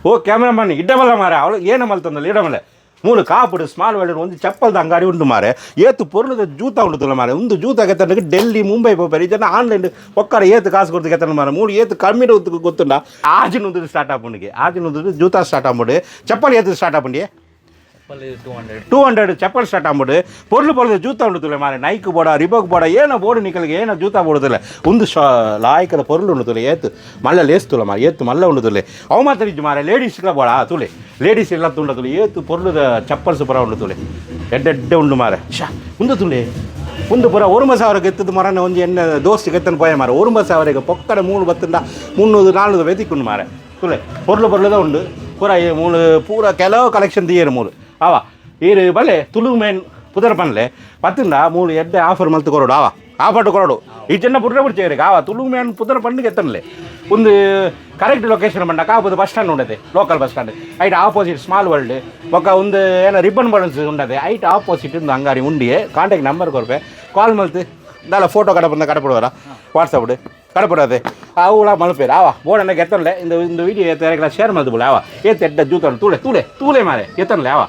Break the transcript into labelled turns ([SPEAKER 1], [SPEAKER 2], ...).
[SPEAKER 1] ಓ cameraman ಇಡ್ಡಮಲ್ಲ ಮಾರೆ ಅವಳು ಏನು ಮಲ್ತಂದಲ್ಲ ಇಡಮಲ್ಲ ಮೂಲು ಕಾಪುಡು ಸ್ಮಾಲ್ ವೆಲ್ಡರ್ ಒಂದು ಚಪ್ಪಲ್ದ ಅಂಗಡಿ ಉಂಟು ಮಾರೆ ಏತು ಪೊರ್ಲದ ಜೂತ ಉಂಟುಲ್ಲ ಮಾರೆ ಒಂದು ಜೂತ ಗೆತ್ತಂದ್ರೆ ಡೆಲ್ಲಿ ಮುಂಬೈ ಪೋಪೇರಿ ಇದನ್ನು ಆನ್ಲೈನ್ ಒಕ್ಕಡ ಏತು ಕಾಸು ಕೊಡ್ತು ಗೆತ್ತನ ಮಾರೆ ಮೂರು ಏತು ಕಮ್ಮಿ ಗೊತ್ತುಂಡ ಆಜಿನ ಸ್ಟಾರ್ಟ್ ಆಪುಂಡಿಗೆ ಆಜಿನ ಜೂತ ಸ್ಟಾರ್ಟ್ ಆಗ್ಬಿಡು ಚಪ್ಪಲ್ ಏತು ಸ್ಟಾರ್ಟ್ ಆಪುಂಡಿ 200 ಚಪ್ಪಲ್ ಸ್ಟಾರ್ಟ್ ಆಗ್ಬಿಡು ಪೊರ್ಲು ಜೂತ ಉಂಟುಲ್ಲ ಮಾರೆ ನೈಕ್ ಬೋಡ ರಿಬೋಕ್ ಬೋಡ ಏನೋ ಬೋರ್ಡು ನಿಕಲಿಗೆ ಏನೋ ಜೂತ ಬೋಡುದಿಲ್ಲ ಒಂದು ಲಾಯಕದ ಪೊರ್ಲು ಉಂಟುಲ್ಲ ಏತು ಮಲ್ಲ ಲೇಸ್ತುಲ್ಲ ಮಾರೆ ಏತು ಮಲ್ಲ ಉಂಟುಲ್ಲ ಅವು ಮಾತ್ರ ಮಾರೆ ಲೇಡೀಸ್ಗಳ ಬೋಡ ತುಲೆ ಲೇಡೀಸ್ ಎಲ್ಲ ತುಂಡತುಲೆ ಏತು ಪೊರ್ಲುದ ಚಪ್ಪಲ್ ಸೂಪರ ಉಂಡು ತುಲೆ ಎಡ್ಡೆ ಉಂಡು ಮಾರೆ ಉಂದು ತುಲೆ ಒಂದು ಪುರ 1,000 ಗೆತ್ತದ ಮರನ ಒಂದು ಎಣ್ಣೆ ದೋಸ್ತಿ ಗೆತ್ತನ ಪೋಯ ಮಾರೆ 1,000 ಪೊಕ್ಕಡ 3 ಬತ್ತಂಡ 300-400 ವೆತಿಕ್ಕುಂಡು ಮಾರೆ ತುಲೆ ಪೊರ್ಲುದ ಉಂಡು ಪೂರ ಮೂಲು ಪೂರ ಕೆಲವು ಕಲೆಕ್ಷನ್ ತೀಯರು ಮೂಲು ಅವ ಈರು ಬಲೆ ತುಳು ಮೇನ್ ಪುದರ ಪನ್ಲೆ ಪತ್ತಿಂದ ಮೂಲು ಎಡ್ಡೆ ಆಫರ್ ಮಲ್ತು ಕೊರೋಡು ಅವ ಆಫರ್ ಕೊರೋಡು ಈ ಚೆನ್ನ ಪುಟ್ಟ ಬಿಡ್ಚೇರಿ ಆವ ತುಳು ಮೇನ್ ಪುದರ ಪಂಡಿಗೆ ಎತ್ತನಲೆ ಒಂದು ಕರೆಕ್ಟ್ ಲೊಕೇಶನ್ ಬಂಡ ಕಾಪುದು ಬಸ್ ಸ್ಟ್ಯಾಂಡ್ ಉಂಡದೆ ಲೋಕಲ್ ಬಸ್ ಸ್ಟ್ಯಾಂಡ್ ಐಟ್ ಆಪೋಸಿಟ್ ಸ್ಮಾಲ್ ವರ್ಲ್ಡ್ ఒక ಒಂದು ಏನೋ ರಿಬ್ಬನ್ ಬಡನ್ಸ್ ಉಂಡದೆ ಐಟ್ ಆಪೋಸಿಟ್ ಒಂದು ಅಂಗಾರಿ ಉಂಡಿಯೇ ಕಾಂಟ್ಯಾಕ್ಟ್ ನಂಬರ್ ಕೊರ್ಪೆ ಕಾಲ್ ಮಲ್ತು ದಾಲ ಫೋಟೋ ಕಡಪಂದ ಕಡಪಡುವರ ವಾಟ್ಸಪ್ ಕಡಪಡದೆ ಅವಳ ಮಲ್ಪೇರು ಆವ ಬೋಡನ್ನ ಎತ್ತನಲೆ இந்த வீடியோ ಶೇರ್ ಮಾಡ್ದು ಆವ ಏತ್ ಎಡ್ಡ ಜೂತ ತೂಳೆ ಮಾರೆ ಎತ್ತನಲೆ ಆವ